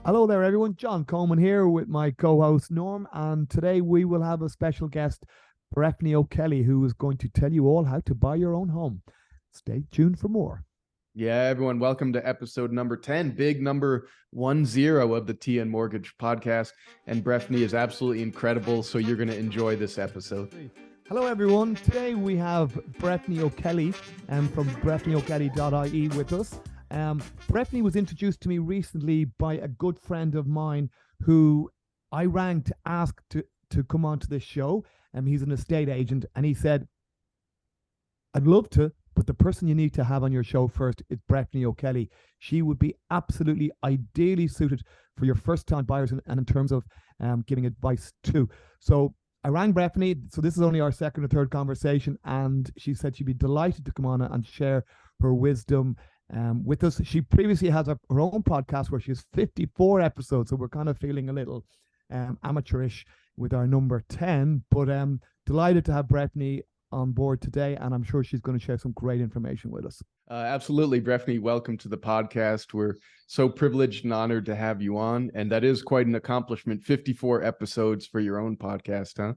Hello there, everyone. John Coleman here with my co-host Norm, and today we will have a special guest, Breffnie O'Kelly, who is going to tell you all how to buy your own home. Stay tuned for more. Yeah, everyone, welcome to episode number 10, big number 10 of the TN Mortgage podcast. And Breffnie is absolutely incredible, so you're going to enjoy this episode. Hello, everyone. Today we have Breffnie O'Kelly from breffnieokelly.ie with us. Breffnie was introduced to me recently by a good friend of mine who I rang to ask to come on to this show. He's an estate agent, and he said, I'd love to, but the person you need to have on your show first is Breffnie O'Kelly. She would be absolutely ideally suited for your first-time buyers and in terms of giving advice too. So I rang Breffnie. So this is only our second or third conversation, and she said she'd be delighted to come on and share her wisdom with us. She previously has her own podcast where she has 54 episodes, so we're kind of feeling a little amateurish with our number 10, but delighted to have Breffnie on board today, and I'm sure she's going to share some great information with us. Absolutely, Breffnie, welcome to the podcast. We're so privileged and honored to have you on, and that is quite an accomplishment, 54 episodes for your own podcast, huh?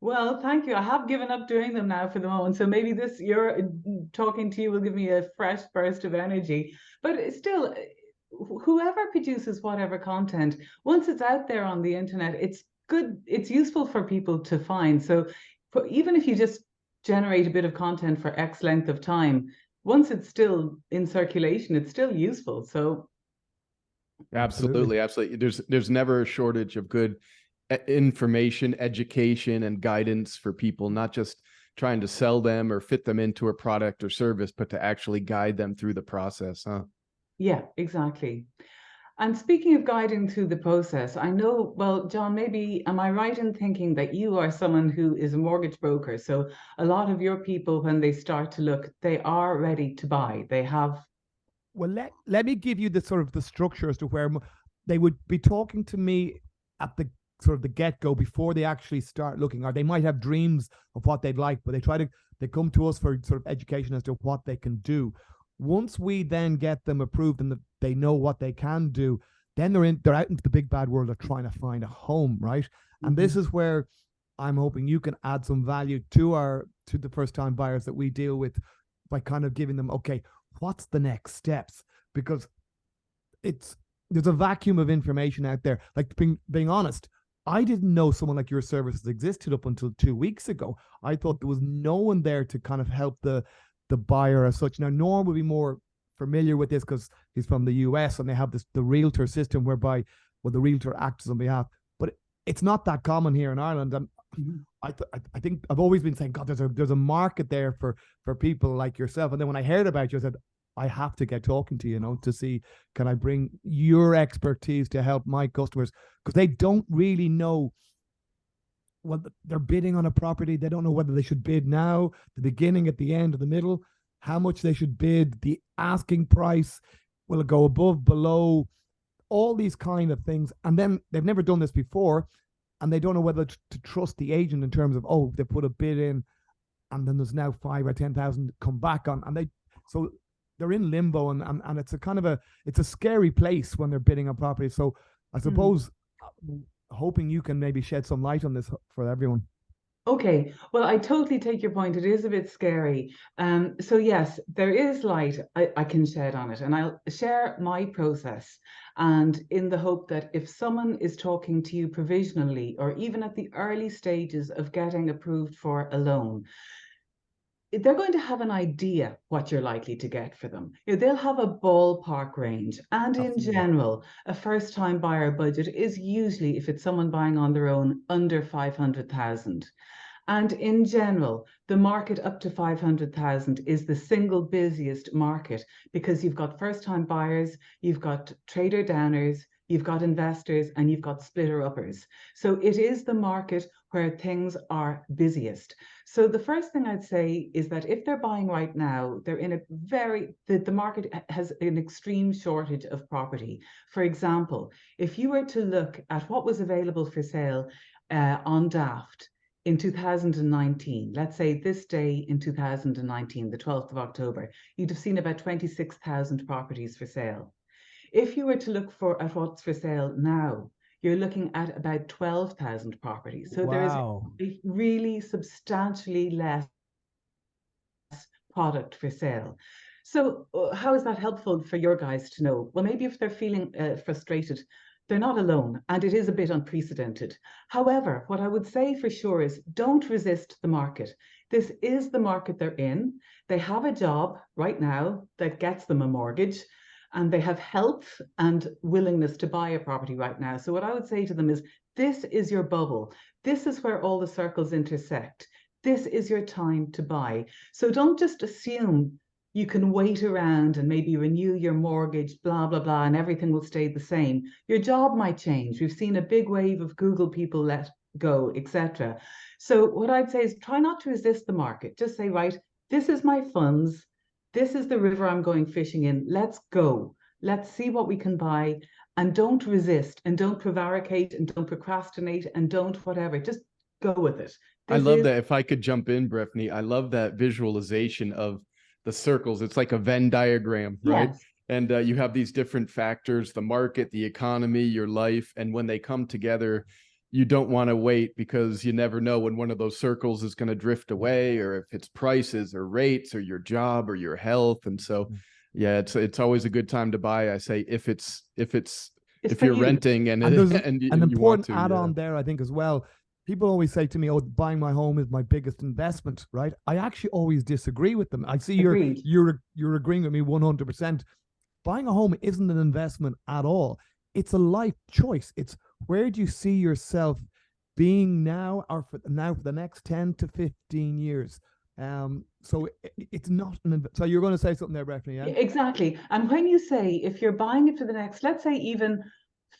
Well, thank you. I have given up doing them now for the moment. So maybe you're talking to you will give me a fresh burst of energy. But still, whoever produces whatever content, once it's out there on the internet, it's good. It's useful for people to find. So even if you just generate a bit of content for X length of time, once it's still in circulation, it's still useful. So absolutely. There's never a shortage of good information, education, and guidance for people, not just trying to sell them or fit them into a product or service, but to actually guide them through the process, huh? Yeah, exactly. And speaking of guiding through the process, I know, well, John, maybe, am I right in thinking that you are someone who is a mortgage broker? So a lot of your people, when they start to look, they are ready to buy. They have... Well, let me give you the sort of the structure as to where they would be talking to me at the sort of the get-go before they actually start looking, or they might have dreams of what they'd like, but they come to us for sort of education as to what they can do. Once we then get them approved and they know what they can do, then they're out into the big bad world of trying to find a home, right? Mm-hmm. And this is where I'm hoping you can add some value to the first-time buyers that we deal with by kind of giving them, okay, what's the next steps? Because there's a vacuum of information out there. Like being honest, I didn't know someone like your services existed up until 2 weeks ago. I thought there was no one there to kind of help the buyer as such. Now, Norm will be more familiar with this because he's from the US and they have the realtor system whereby, well, the realtor acts on behalf. But it's not that common here in Ireland. And I think I've always been saying, God, there's a market there for people like yourself. And then when I heard about you, I said, I have to get talking to you, to see, can I bring your expertise to help my customers? Because they don't really know what they're bidding on a property. They don't know whether they should bid now, the beginning, at the end, or the middle, how much they should bid, the asking price, will it go above, below, all these kind of things. And then they've never done this before, and they don't know whether to trust the agent in terms of, oh, they put a bid in, and then there's now 5,000 or 10,000 come back on, and they're in limbo, and it's it's a scary place when they're bidding on property. So I suppose hoping you can maybe shed some light on this for everyone. Okay, well, I totally take your point. It is a bit scary. So yes, there is light I can shed on it, and I'll share my process. And in the hope that if someone is talking to you provisionally, or even at the early stages of getting approved for a loan, they're going to have an idea what you're likely to get for them. They'll have a ballpark range. And in general, a first-time buyer budget is usually, if it's someone buying on their own, under 500,000. And in general, the market up to 500,000 is the single busiest market because you've got first-time buyers, you've got trader downers, you've got investors, and you've got splitter uppers. So it is the market where things are busiest. So the first thing I'd say is that if they're buying right now, they're in the market has an extreme shortage of property. For example, if you were to look at what was available for sale on Daft in 2019, let's say this day in 2019, the 12th of October, you'd have seen about 26,000 properties for sale. If you were to look at what's for sale now, you're looking at about 12,000 properties. So there is Wow. a really substantially less product for sale. So how is that helpful for your guys to know? Well, maybe if they're feeling frustrated, they're not alone, and it is a bit unprecedented. However, what I would say for sure is don't resist the market. This is the market they're in. They have a job right now that gets them a mortgage, and they have health and willingness to buy a property right now. So what I would say to them is, this is your bubble. This is where all the circles intersect. This is your time to buy. So don't just assume you can wait around and maybe renew your mortgage, blah, blah, blah, and everything will stay the same. Your job might change. We've seen a big wave of Google people let go, etc. So what I'd say is try not to resist the market. Just say, right, this is my funds. This is the river I'm going fishing in. Let's go. Let's see what we can buy. And don't resist, and don't prevaricate, and don't procrastinate, and don't whatever. Just go with it. I love that. If I could jump in, Breffnie, I love that visualization of the circles. It's like a Venn diagram, right? Yes. And you have these different factors, the market, the economy, your life. And when they come together, you don't want to wait, because you never know when one of those circles is going to drift away, or if it's prices or rates or your job or your health. And so, yeah, it's always a good time to buy. I say if you're renting and there's and an you important want to, add-on there, I think, as well. People always say to me, "Oh, buying my home is my biggest investment." Right? I actually always disagree with them. I see you're agreeing with me 100%. Buying a home isn't an investment at all. It's a life choice. It's where do you see yourself being now, or for the next 10 to 15 years. So it's not so you're going to say something there, Breffnie, yeah? Exactly. And when you say if you're buying it for the next, let's say even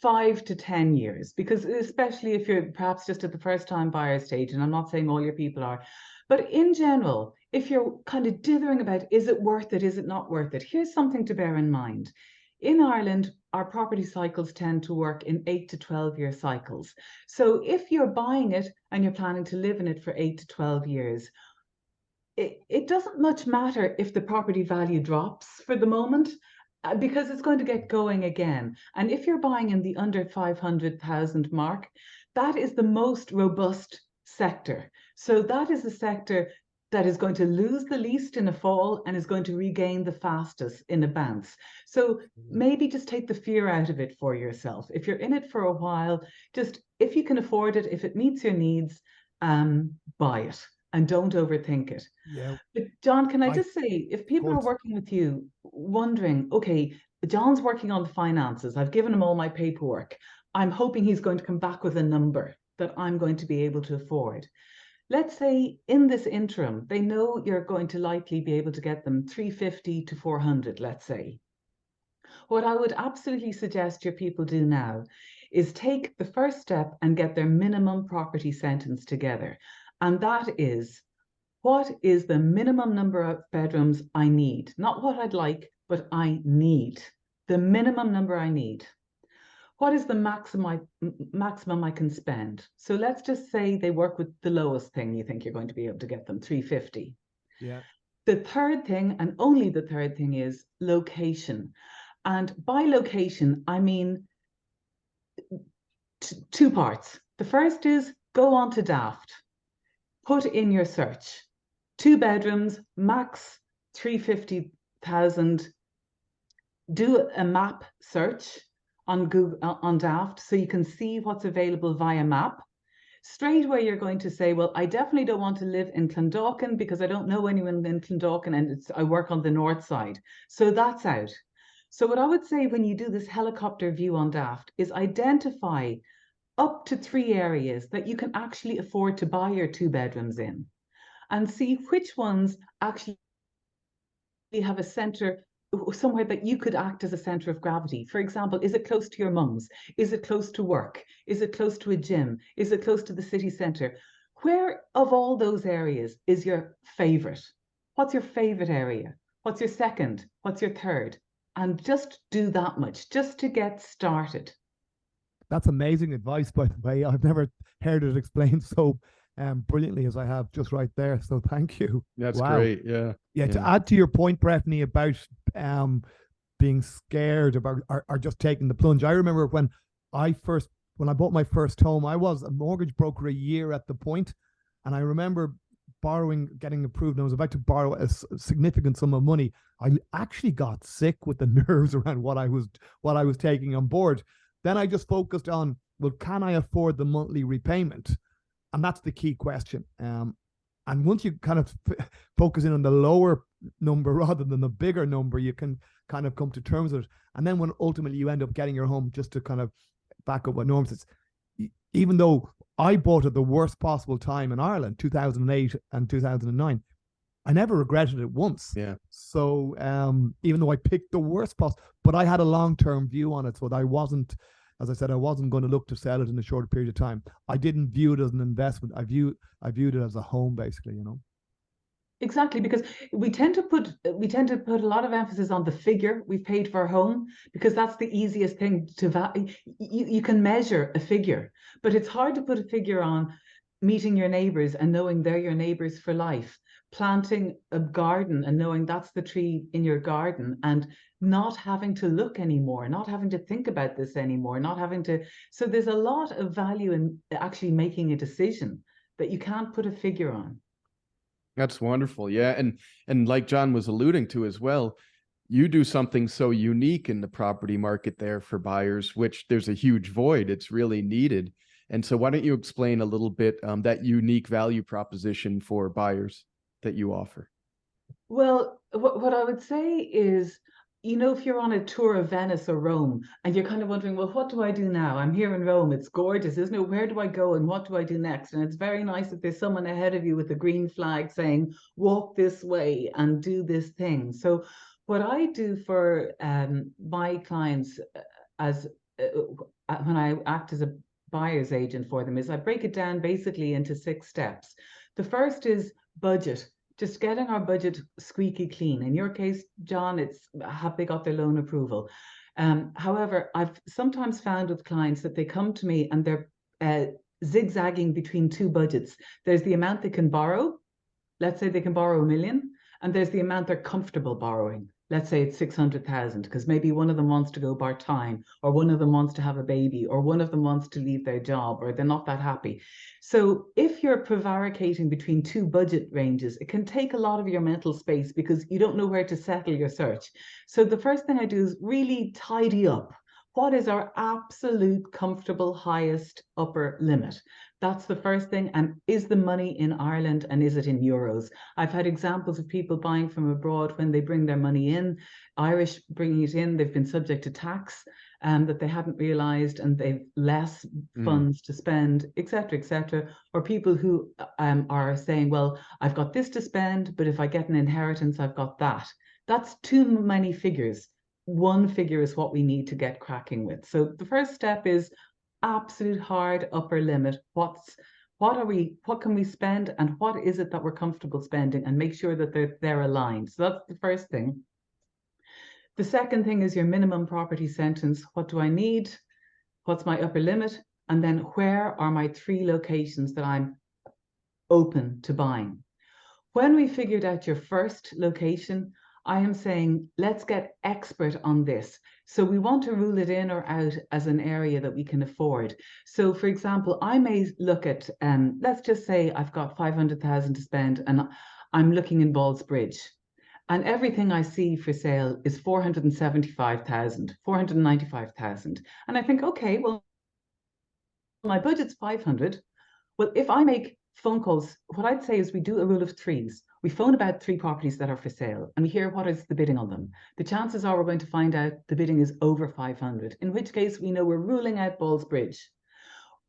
5 to 10 years, because especially if you're perhaps just at the first time buyer stage, and I'm not saying all your people are, but in general, if you're kind of dithering about, is it worth it, is it not worth it? Here's something to bear in mind. In Ireland, our property cycles tend to work in 8 to 12 year cycles. So if you're buying it and you're planning to live in it for 8 to 12 years, it doesn't much matter if the property value drops for the moment, because it's going to get going again. And if you're buying in the under 500,000 mark, that is the most robust sector. So that is the sector that is going to lose the least in a fall and is going to regain the fastest in a bounce. So maybe just take the fear out of it for yourself. If you're in it for a while, just if you can afford it, if it meets your needs, buy it. And don't overthink it. Yeah. But John, can I just say, if people are working with you wondering, okay, John's working on the finances, I've given him all my paperwork, I'm hoping he's going to come back with a number that I'm going to be able to afford. Let's say in this interim, they know you're going to likely be able to get them 350 to 400, let's say. What I would absolutely suggest your people do now is take the first step and get their minimum property sentence together. And that is, what is the minimum number of bedrooms I need? Not what I'd like, but I need. The minimum number I need. What is the maximum I can spend? So let's just say they work with the lowest thing you think you're going to be able to get them, 350. Yeah. The third thing, and only the third thing, is location. And by location, I mean two parts. The first is go on to Daft. Put in your search, 2 bedrooms, max 350,000. Do a map search on Google, on Daft, so you can see what's available via map. Straight away, you're going to say, well, I definitely don't want to live in Clondalkin because I don't know anyone in Clondalkin, and I work on the north side. So that's out. So what I would say when you do this helicopter view on Daft is identify up to 3 areas that you can actually afford to buy your 2 bedrooms in, and see which ones actually have a center, somewhere that you could act as a center of gravity. For example, is it close to your mum's? Is it close to work? Is it close to a gym? Is it close to the city center? Where of all those areas is your favorite? What's your favorite area? What's your second? What's your third? And just do that much just to get started. That's amazing advice, by the way. I've never heard it explained so brilliantly as I have just right there. So thank you. That's great. Yeah. To add to your point, Breffnie, about being scared about or just taking the plunge. I remember when I bought my first home, I was a mortgage broker a year at the point, and I remember getting approved, and I was about to borrow a significant sum of money. I actually got sick with the nerves around what I was taking on board. Then I just focused on, well, can I afford the monthly repayment? And that's the key question. And once you kind of focus in on the lower number rather than the bigger number, you can kind of come to terms with it. And then when ultimately you end up getting your home, just to kind of back up what Norm says, even though I bought at the worst possible time in Ireland, 2008 and 2009, I never regretted it once. Yeah. So even though I picked the worst possible, but I had a long-term view on it. So that I wasn't, as I said, I wasn't going to look to sell it in a short period of time. I didn't view it as an investment. I viewed it as a home, basically, you know. Exactly, because we tend to put a lot of emphasis on the figure we've paid for a home, because that's the easiest thing to value. You can measure a figure, but it's hard to put a figure on meeting your neighbors and knowing they're your neighbors for life, planting a garden and knowing that's the tree in your garden, and not having to look anymore, not having to think about this anymore, not having to. So there's a lot of value in actually making a decision that you can't put a figure on. That's wonderful. Yeah. And like John was alluding to as well, you do something so unique in the property market there for buyers, which there's a huge void. It's really needed. And so why don't you explain a little bit that unique value proposition for buyers that you offer? Well, what I would say is, you know, if you're on a tour of Venice or Rome and you're kind of wondering, well, what do I do now? I'm here in Rome. It's gorgeous, isn't it? Where do I go and what do I do next? And it's very nice that there's someone ahead of you with a green flag saying, walk this way and do this thing. So what I do for my clients as when I act as a buyer's agent for them is I break it down basically into 6 steps. The first is budget. Just getting our budget squeaky clean. In your case, John, it's have they got their loan approval? However, I've sometimes found with clients that they come to me and they're zigzagging between 2 budgets. There's the amount they can borrow. Let's say they can borrow $1 million, and there's the amount they're comfortable borrowing. Let's say it's 600,000, because maybe one of them wants to go part-time, or one of them wants to have a baby, or one of them wants to leave their job, or they're not that happy. So if you're prevaricating between 2 budget ranges, it can take a lot of your mental space because you don't know where to settle your search. So the first thing I do is really tidy up. What is our absolute comfortable highest upper limit? That's the first thing. And is the money in Ireland and is it in euros? I've had examples of people buying from abroad when they bring their money in, Irish bringing it in, they've been subject to tax that they hadn't realized and they've less funds to spend, etc., or people who are saying, well, I've got this to spend, but if I get an inheritance, I've got that. That's too many figures. One figure is what we need to get cracking with. So the first step is absolute hard upper limit. What can we spend and what is it that we're comfortable spending, and make sure that they're aligned. So that's the first thing. The second thing is your minimum property sentence. What do I need? What's my upper limit? And then where are my 3 locations that I'm open to buying? When we figured out your first location, I am saying, let's get expert on this. So we want to rule it in or out as an area that we can afford. So for example, I may look at, let's just say I've got 500,000 to spend and I'm looking in Ballsbridge. And everything I see for sale is 475,000, 495,000. And I think, okay, well, my budget's 500. Well, if I make phone calls, what I'd say is we do a rule of 3s. We phone about 3 properties that are for sale and we hear what is the bidding on them. The chances are we're going to find out the bidding is over 500, in which case we know we're ruling out Ballsbridge.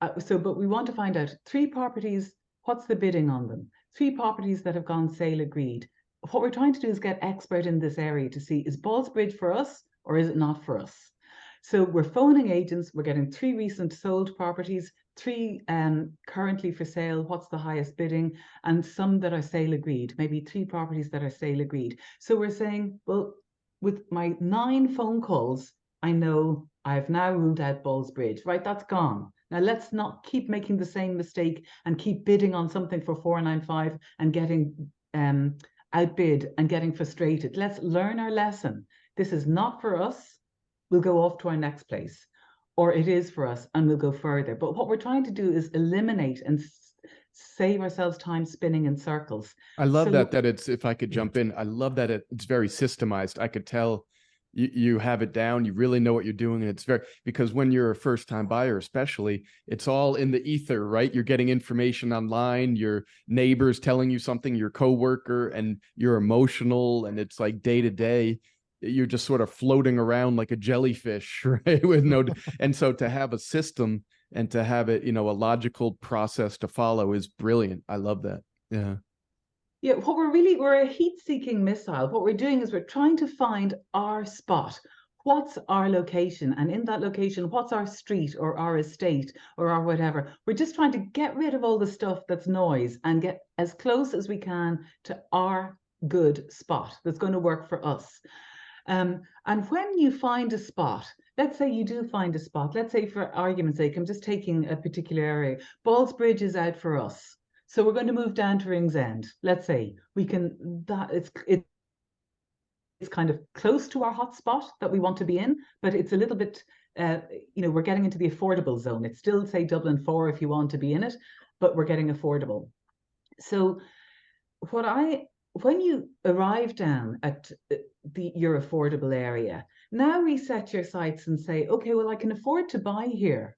But we want to find out 3 properties, what's the bidding on them? 3 properties that have gone sale agreed. What we're trying to do is get expert in this area to see, is Ballsbridge for us or is it not for us? So we're phoning agents, we're getting 3 recent sold properties, 3 currently for sale, what's the highest bidding, and some that are sale agreed, maybe 3 properties that are sale agreed. So we're saying, well, with my 9 phone calls, I know I've now ruled out Ballsbridge, right? That's gone. Now let's not keep making the same mistake and keep bidding on something for 495 and getting outbid and getting frustrated. Let's learn our lesson. this is not for us, we'll go off to our next place. Or it is for us and we'll go further. But what we're trying to do is eliminate and save ourselves time spinning in circles. I love So, that it's, if I could jump in, I love that it's very systemized. I could tell you have it down, you really know what you're doing. And it's very, because when you're a first time buyer, especially, it's all in the ether, right? You're getting information online, your neighbors telling you something, your coworker, and you're emotional. And it's like day to day, you're just sort of floating around like a jellyfish, right? With no, and so to have a system and to have it, a logical process to follow is brilliant. I love that. Yeah. Yeah, we're a heat-seeking missile. What we're doing is we're trying to find our spot. What's our location? And in that location, what's our street or our estate or our whatever? We're just trying to get rid of all the stuff that's noise and get as close as we can to our good spot that's going to work for us. And when you find a spot, let's say you do find a spot, let's say for argument's sake, I'm just taking a particular area, Ballsbridge is out for us. So we're going to move down to Ringsend. Let's say we can, it's kind of close to our hotspot that we want to be in, but it's a little bit, we're getting into the affordable zone. It's still, say, Dublin 4 if you want to be in it, but we're getting affordable. So when you arrive down at your affordable area, now reset your sights and say, okay, well, I can afford to buy here.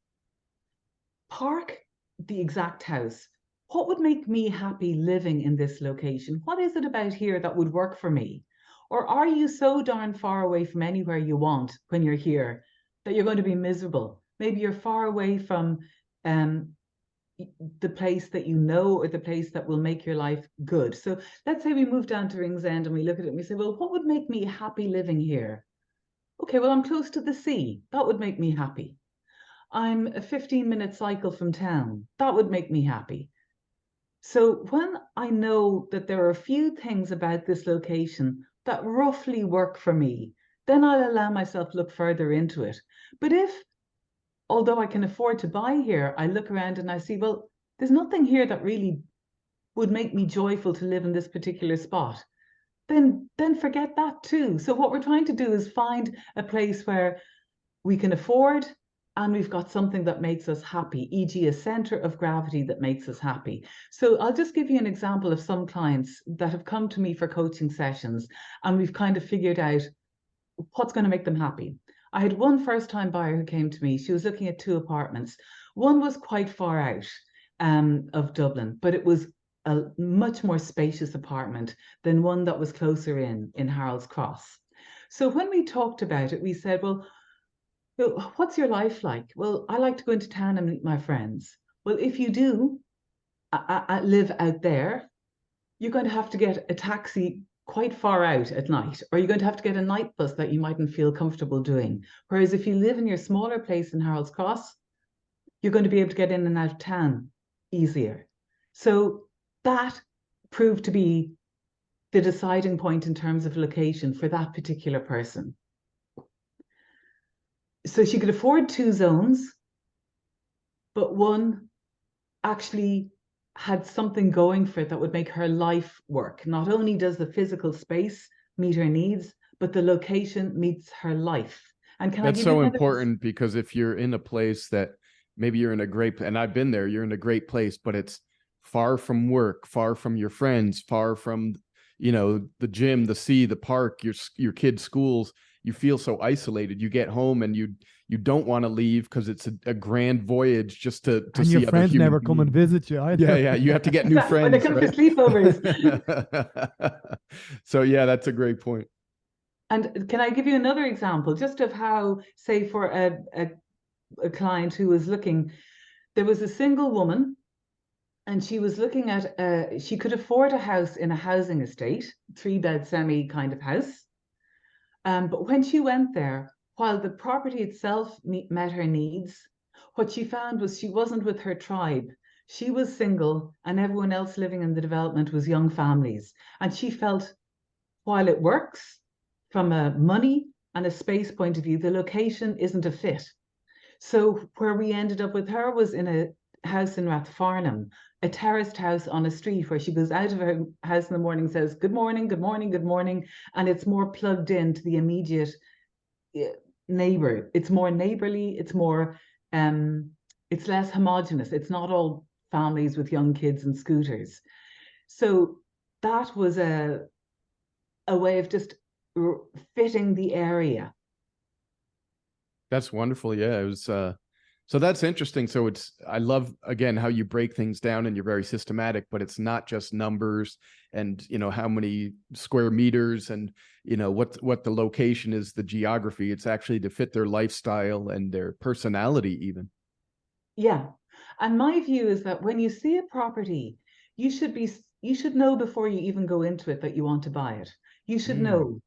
Park the exact house. What would make me happy living in this location? What is it about here that would work for me? Or are you so darn far away from anywhere you want when you're here that you're going to be miserable? Maybe you're far away from the place that you know, or the place that will make your life good. So let's say we move down to Ringsend and we look at it and we say, well, what would make me happy living here? Okay, well, I'm close to the sea. That would make me happy. I'm a 15-minute cycle from town. That would make me happy. So when I know that there are a few things about this location that roughly work for me, then I'll allow myself to look further into it. But if, although I can afford to buy here, I look around and I see, well, there's nothing here that really would make me joyful to live in this particular spot, then forget that too. So what we're trying to do is find a place where we can afford and we've got something that makes us happy, e.g. a center of gravity that makes us happy. So I'll just give you an example of some clients that have come to me for coaching sessions and we've kind of figured out what's going to make them happy. I had one first-time buyer who came to me. She was looking at 2 apartments. One was quite far out of Dublin, but it was a much more spacious apartment than one that was closer in Harold's Cross. So when we talked about it, we said, well, what's your life like? Well, I like to go into town and meet my friends. Well, if you do live out there, you're going to have to get a taxi quite far out at night, or you're going to have to get a night bus that you mightn't feel comfortable doing. Whereas if you live in your smaller place in Harold's Cross, you're going to be able to get in and out of town easier. So that proved to be the deciding point in terms of location for that particular person. So she could afford 2 zones, but one actually had something going for it that would make her life work. Not only does the physical space meet her needs, but the location meets her life. And that's so important, because if you're in a place that maybe you're in a great, and I've been there, you're in a great place, but it's far from work, far from your friends, far from, the gym, the sea, the park, your kids' schools, you feel so isolated. You get home and you don't want to leave because it's a grand voyage just to and see your other friends human never come and visit you either. Yeah, you have to get new friends. They come for sleepovers. So yeah, that's a great point. And can I give you another example just of how, say, for a client who was looking, there was a single woman and she was looking at, she could afford a house in a housing estate, 3-bed semi kind of house. But when she went there, while the property itself met her needs, what she found was she wasn't with her tribe. She was single and everyone else living in the development was young families. And she felt, while it works from a money and a space point of view, the location isn't a fit. So where we ended up with her was in house in Rathfarnham, a terraced house on a street where she goes out of her house in the morning, says, good morning, good morning, good morning. And it's more plugged into the immediate neighbor. It's more neighborly. It's more, it's less homogenous. It's not all families with young kids and scooters. So that was a way of just fitting the area. That's wonderful. Yeah, it was. So that's interesting. So I love, again, how you break things down and you're very systematic, but it's not just numbers and, how many square meters and, what the location is, the geography. It's actually to fit their lifestyle and their personality even. Yeah. And my view is that when you see a property, you should know before you even go into it that you want to buy it. You should know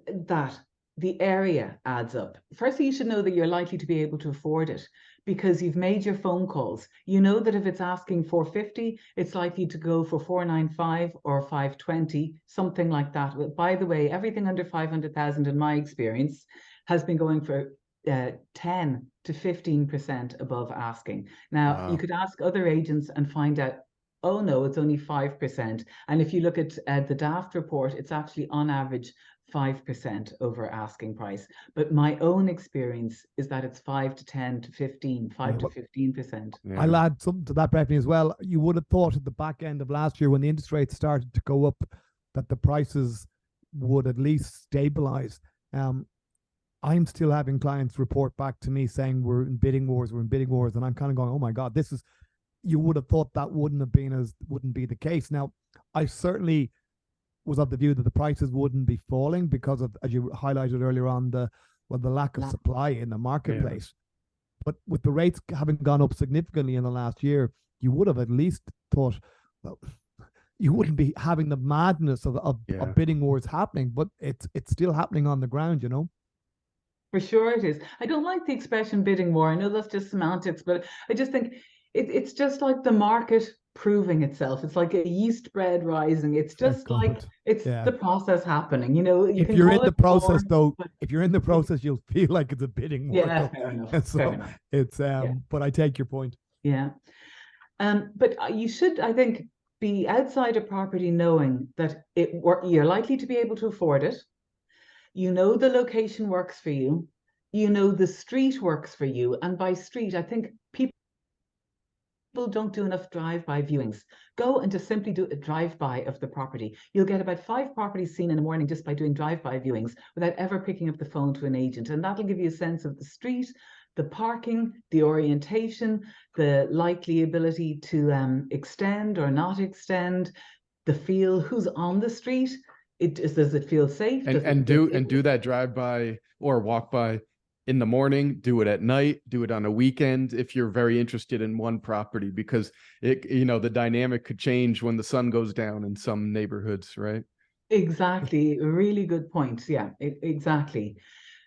that the area adds up. Firstly, you should know that you're likely to be able to afford it because you've made your phone calls. You know that if it's asking 450, it's likely to go for 495 or 520, something like that. But by the way, everything under 500,000 in my experience has been going for 10 to 15% above asking. Now, you could ask other agents and find out, oh no, it's only 5%. And if you look at the DAFT report, it's actually on average 5% over asking price. But my own experience is that it's 5 to 10 to 15, 5 to 15%. Yeah. I'll add something to that, Breffnie, as well. You would have thought at the back end of last year when the interest rates started to go up that the prices would at least stabilize. I'm still having clients report back to me saying we're in bidding wars, and I'm kind of going, oh my God, you would have thought that wouldn't be the case. Now, I certainly was of the view that the prices wouldn't be falling because of, as you highlighted earlier on, the lack of supply in the marketplace. Yeah. But with the rates having gone up significantly in the last year, you would have at least thought, well, you wouldn't be having the madness of bidding wars happening, but it's still happening on the ground, For sure it is. I don't like the expression bidding war. I know that's just semantics, but I just think it's just like the market proving itself. It's like a yeast bread rising. It's just like it's the process happening. If you're in the process, though, if you're in the process, you'll feel like it's a bidding war. Yeah, fair enough. So fair enough. It's but I take your point. Yeah, but you should, I think, be outside a property knowing that you're likely to be able to afford it. The location works for you. The street works for you. And by street, I think people don't do enough drive-by viewings. Go and just simply do a drive-by of the property. You'll get about 5 properties seen in the morning just by doing drive-by viewings without ever picking up the phone to an agent. And that'll give you a sense of the street, the parking, the orientation, the likely ability to extend or not extend, the feel, who's on the street. Does it feel safe? And do that drive-by or walk-by in the morning, do it at night, do it on a weekend if you're very interested in one property, because the dynamic could change when the sun goes down in some neighborhoods, right? Exactly. Really good point. Yeah, exactly.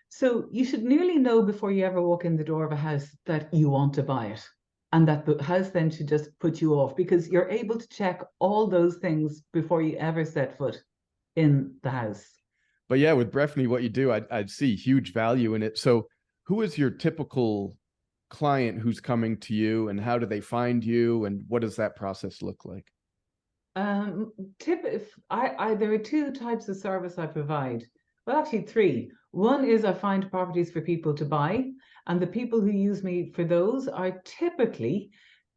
So you should nearly know before you ever walk in the door of a house that you want to buy it, and that the house then should just put you off, because you're able to check all those things before you ever set foot in the house. But yeah, with Breffnie, what you do, I'd see huge value in it. So who is your typical client who's coming to you, and how do they find you, and what does that process look like? There are 2 types of service I provide. Well, actually 3. One is I find properties for people to buy, and the people who use me for those are typically,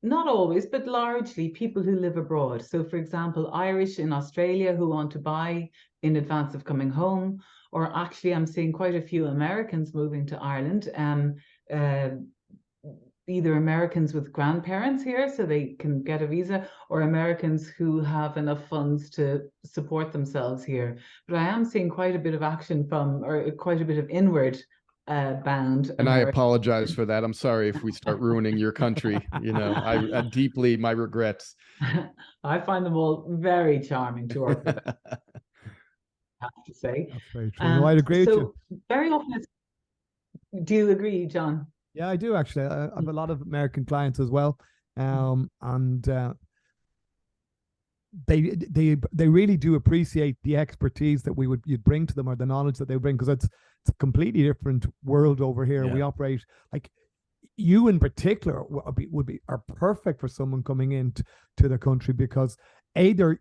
not always, but largely people who live abroad. So for example, Irish in Australia who want to buy in advance of coming home, or actually I'm seeing quite a few Americans moving to Ireland, either Americans with grandparents here so they can get a visa, or Americans who have enough funds to support themselves here. But I am seeing quite a bit of action or quite a bit of inward bound. And I apologize for that. I'm sorry if we start ruining your country. I deeply, my regrets. I find them all very charming to work with, I have to say. That's very true. No, I'd agree with you. Very often do you agree, John? Yeah, I do actually. I have a lot of American clients as well, and they really do appreciate the expertise that you'd bring to them, or the knowledge that they bring, because it's a completely different world over here. Yeah. We operate like you in particular are perfect for someone coming into to the country, because you're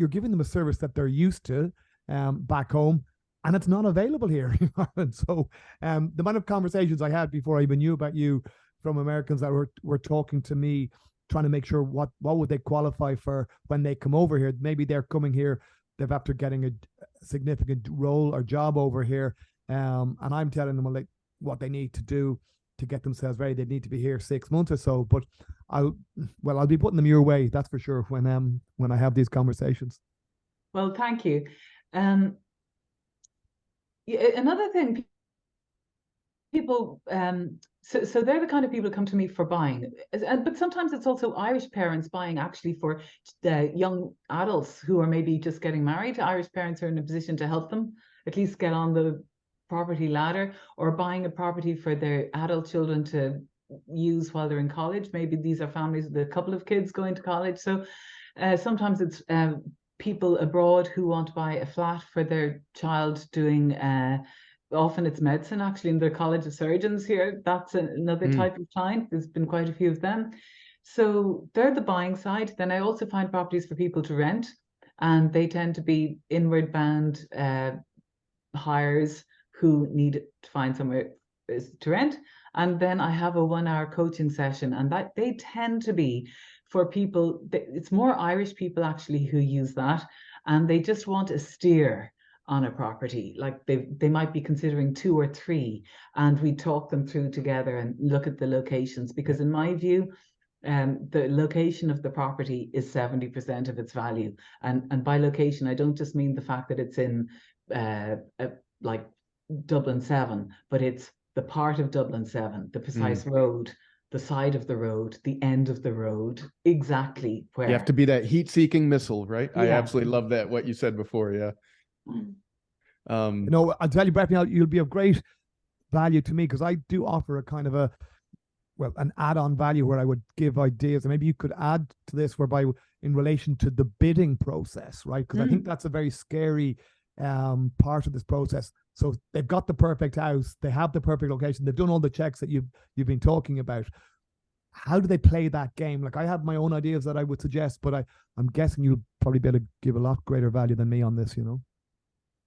giving them a service that they're used to back home, and it's not available here in Ireland. So the amount of conversations I had before I even knew about you from Americans that were talking to me, trying to make sure what would they qualify for when they come over here. Maybe they're coming here, they've after getting a significant role or job over here, and I'm telling them like what they need to do to get themselves ready. They need to be here 6 months or so. But I'll be putting them your way, that's for sure, when I have these conversations. Well, thank you. Another thing, people, so they're the kind of people who come to me for buying, but sometimes it's also Irish parents buying actually for young adults who are maybe just getting married. Irish parents are in a position to help them at least get on the property ladder, or buying a property for their adult children to use while they're in college. Maybe these are families with a couple of kids going to college. So sometimes it's people abroad who want to buy a flat for their child doing often it's medicine, actually, in the College of Surgeons here. That's another type of client. There's been quite a few of them. So they're the buying side. Then I also find properties for people to rent, and they tend to be inward bound hires who need to find somewhere to rent. And then I have a 1-hour coaching session, and that they tend to be for people, it's more Irish people actually who use that, and they just want a steer on a property. Like they might be considering 2 or 3, and we talk them through together and look at the locations, because in my view, the location of the property is 70% of its value. And by location, I don't just mean the fact that it's in like Dublin 7, but it's the part of Dublin 7, the precise road, the side of the road, the end of the road, exactly where. You have to be that heat-seeking missile, right? Yeah. I absolutely love that, what you said before, yeah. I'll tell you, Breffnie, you'll be of great value to me, because I do offer a kind of an add-on value where I would give ideas, and maybe you could add to this, whereby in relation to the bidding process, right? Because I think that's a very scary part of this process. So they've got the perfect house, they have the perfect location, they've done all the checks that you've been talking about. How do they play that game? Like, I have my own ideas that I would suggest, but I'm guessing you'll probably be able to give a lot greater value than me on this, you know?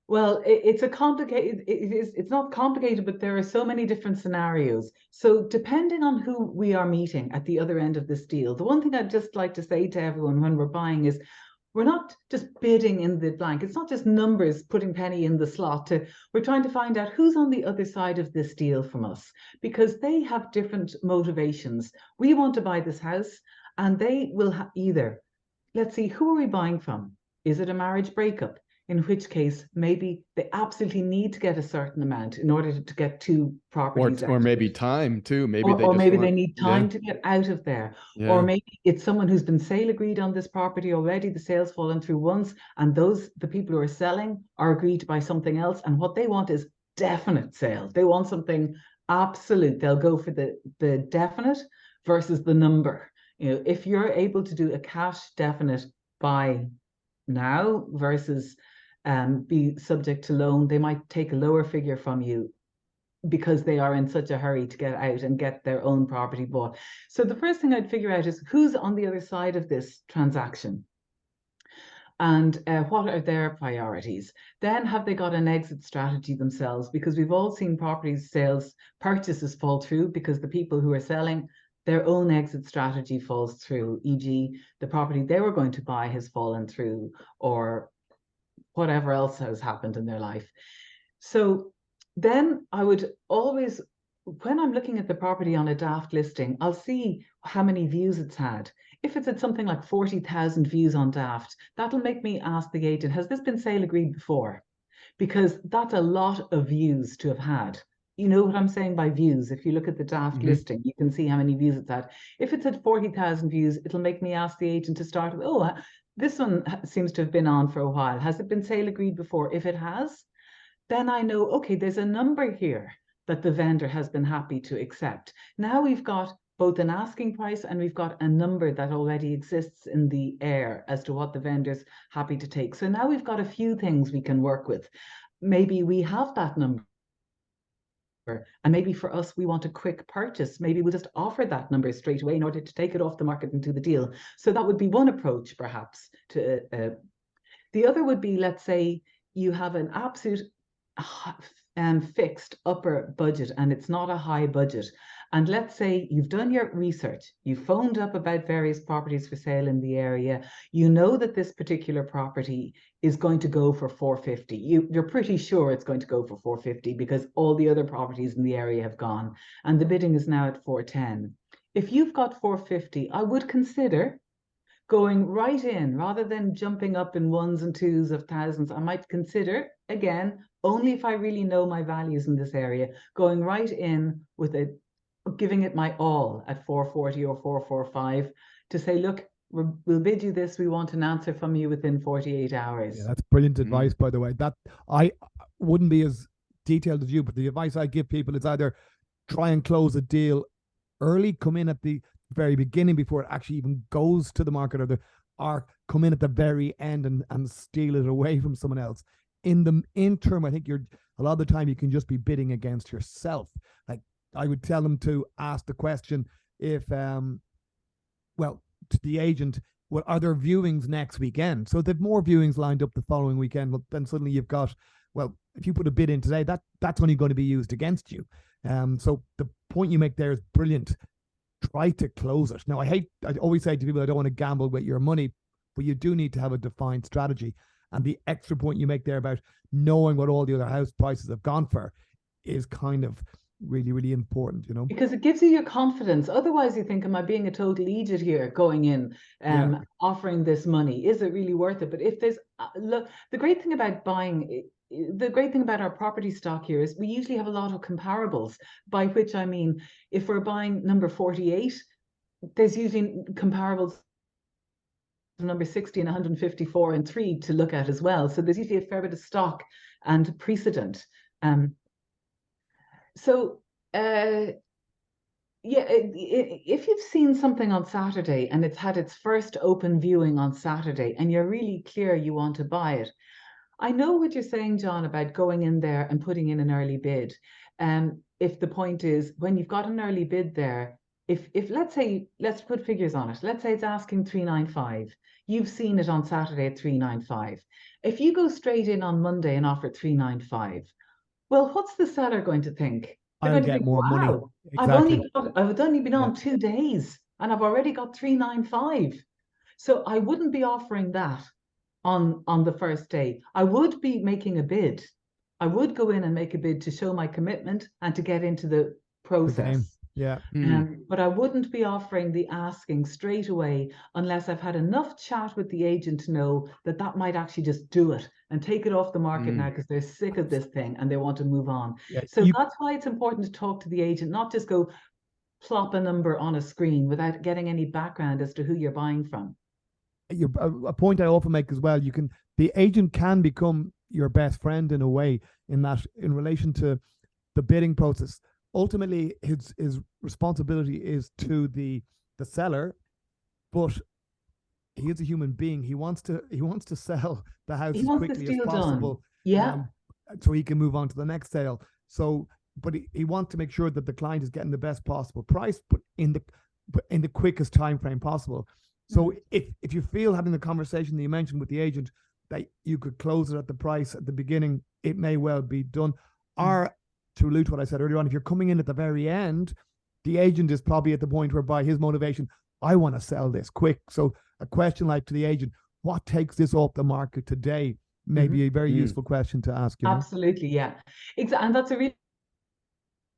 Well, it's a complicated, it's not complicated, but there are so many different scenarios. So depending on who we are meeting at the other end of this deal, the one thing I'd just like to say to everyone when we're buying is, we're not just bidding in the blank. It's not just numbers, putting penny in the slot. We're trying to find out who's on the other side of this deal from us, because they have different motivations. We want to buy this house, and they will either, let's see, who are we buying from? Is it a marriage breakup? In which case, maybe they absolutely need to get a certain amount in order to get 2 properties or maybe time too. Maybe they need time to get out of there. Yeah. Or maybe it's someone who's been sale agreed on this property already. The sale's fallen through once, and the people who are selling are agreed to buy something else. And what they want is definite sale. They want something absolute. They'll go for the definite versus the number. You know, if you're able to do a cash definite buy now versus be subject to loan, they might take a lower figure from you because they are in such a hurry to get out and get their own property bought. So the first thing I'd figure out is who's on the other side of this transaction, and what are their priorities. Then have they got an exit strategy themselves? Because we've all seen property sales purchases fall through because the people who are selling, their own exit strategy falls through, e.g. the property they were going to buy has fallen through, or whatever else has happened in their life. So then I would always, when I'm looking at the property on a daft listing, I'll see how many views it's had. If it's at something like 40,000 views on daft, that'll make me ask the agent, has this been sale agreed before? Because that's a lot of views to have had. You know what I'm saying by views? If you look at the daft listing, you can see how many views it's had. If it's at 40,000 views, it'll make me ask the agent to start with, oh, this one seems to have been on for a while. Has it been sale agreed before? If it has, then I know, okay, there's a number here that the vendor has been happy to accept. Now we've got both an asking price and we've got a number that already exists in the air as to what the vendor's happy to take. So now we've got a few things we can work with. Maybe we have that number And maybe for us, we want a quick purchase. Maybe we'll just offer that number straight away in order to take it off the market and do the deal. So that would be one approach, perhaps. The other would be, let's say you have an absolute fixed upper budget and it's not a high budget. And let's say you've done your research, you phoned up about various properties for sale in the area. You know that this particular property is going to go for 450. You're pretty sure it's going to go for 450 because all the other properties in the area have gone and the bidding is now at 410. If you've got 450, I would consider going right in rather than jumping up in ones and twos of thousands. I might consider, again, only if I really know my values in this area, going right in with giving it my all at 440 or 445 to say, look, we'll bid you this. We want an answer from you within 48 hours. Yeah, that's brilliant advice, by the way. That I wouldn't be as detailed as you, but the advice I give people is either try and close a deal early, come in at the very beginning before it actually even goes to the market, or come in at the very end and steal it away from someone else. In the interim, I think a lot of the time you can just be bidding against yourself. Like I would tell them to ask the question if, well, to the agent, well, are there viewings next weekend? So if they've more viewings lined up the following weekend, well, then suddenly you've got, well, if you put a bid in today, that's only going to be used against you. So the point you make there is brilliant. Try to close it. Now, I always say to people, I don't want to gamble with your money, but you do need to have a defined strategy. And the extra point you make there about knowing what all the other house prices have gone for is kind of really, really important, you know? Because it gives you your confidence. Otherwise, you think, am I being a total idiot here going in, offering this money? Is it really worth it? But if there's, look, the great thing about buying, the great thing about our property stock here is we usually have a lot of comparables, by which I mean, if we're buying number 48, there's usually comparables number 60 and 154 and 3 to look at as well. So there's usually a fair bit of stock and precedent. If you've seen something on Saturday and it's had its first open viewing on Saturday and you're really clear you want to buy it, I know what you're saying, John, about going in there and putting in an early bid. If the point is when you've got an early bid there, if let's say, let's put figures on it. Let's say it's asking 395. You've seen it on Saturday at 395. If you go straight in on Monday and offer 395, well, what's the seller going to think? They're I'll going to get think, more money. wow, Exactly. I've only been on 2 days and I've already got 395. So I wouldn't be offering that on the first day. I would be making a bid. I would go in and make a bid to show my commitment and to get into the process. Yeah. But I wouldn't be offering the asking straight away unless I've had enough chat with the agent to know that that might actually just do it and take it off the market now because they're sick of this thing and they want to move on. Yeah, So that's why it's important to talk to the agent, not just go plop a number on a screen without getting any background as to who you're buying from. A point I often make as well, the agent can become your best friend in a way, in that in relation to the bidding process. Ultimately, his responsibility is to the seller, but he is a human being. He wants to sell the house as quickly as possible. So he can move on to the next sale. So, but he wants to make sure that the client is getting the best possible price, but in the quickest time frame possible. So if you feel having the conversation that you mentioned with the agent that you could close it at the price at the beginning, it may well be done. Or to allude to what I said earlier on, if you're coming in at the very end, the agent is probably at the point whereby his motivation, I want to sell this quick. So a question like to the agent, what takes this off the market today, may be a very useful question to ask. You know? Absolutely, yeah. Exactly. And that's a really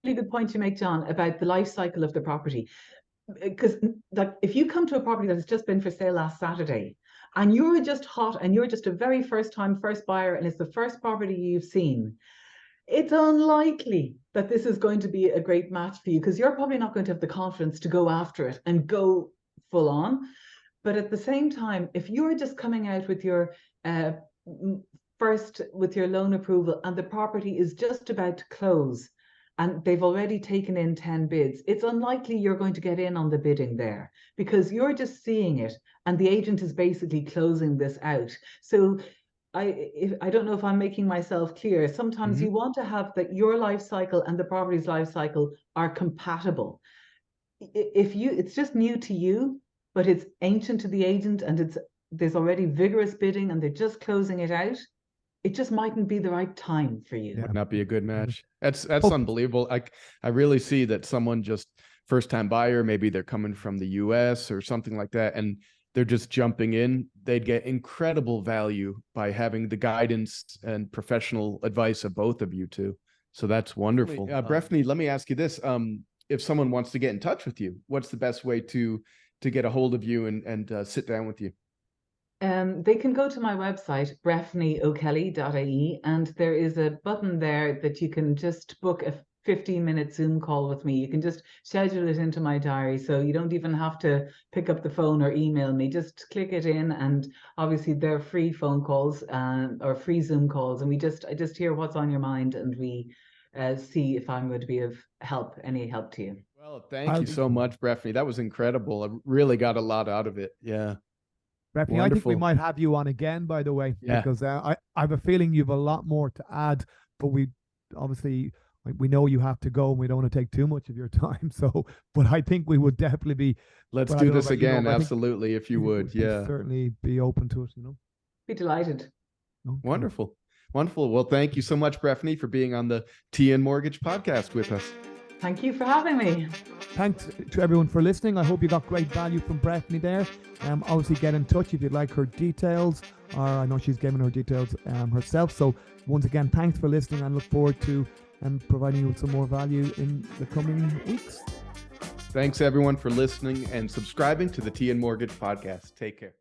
good point you make, John, about the life cycle of the property. Because like if you come to a property that has just been for sale last Saturday and you're just hot and you're just a very first buyer and it's the first property you've seen, it's unlikely that this is going to be a great match for you because you're probably not going to have the confidence to go after it and go full on. But at the same time, if you're just coming out with your with your loan approval and the property is just about to close and they've already taken in 10 bids, it's unlikely you're going to get in on the bidding there because you're just seeing it and the agent is basically closing this out. So I don't know if I'm making myself clear. Sometimes you want to have that your life cycle and the property's life cycle are compatible. If it's just new to you, but it's ancient to the agent, and there's already vigorous bidding and they're just closing it out, it just mightn't be the right time for you. Would not be a good match. That's unbelievable. I really see that someone just first time buyer, maybe they're coming from the US or something like that, and they're just jumping in. They'd get incredible value by having the guidance and professional advice of both of you two. So that's wonderful. Breffnie, let me ask you this. If someone wants to get in touch with you, what's the best way to get a hold of you and sit down with you? They can go to my website, breffnieokelly.ie, and there is a button there that you can just book a 15-minute Zoom call with me. You can just schedule it into my diary, so you don't even have to pick up the phone or email me. Just click it in, and obviously they're free phone calls or free Zoom calls, and I just hear what's on your mind, and we see if I'm going to be of any help to you. Well, thank you so much, Breffnie. That was incredible. I really got a lot out of it. Yeah. Breffnie, I think we might have you on again, by the way, because I have a feeling you have a lot more to add, but we know you have to go and we don't want to take too much of your time. So, but I think we would definitely be. Let's do this again. Absolutely. If you would. Yeah. Certainly be open to it, Be delighted. Okay. Wonderful. Wonderful. Well, thank you so much, Breffnie, for being on the TN Mortgage podcast with us. Thank you for having me. Thanks to everyone for listening. I hope you got great value from Breffnie there. Obviously, get in touch if you'd like her details, or I know she's given her details herself. So once again, thanks for listening, and look forward to providing you with some more value in the coming weeks. Thanks, everyone, for listening and subscribing to the TN Mortgage podcast. Take care.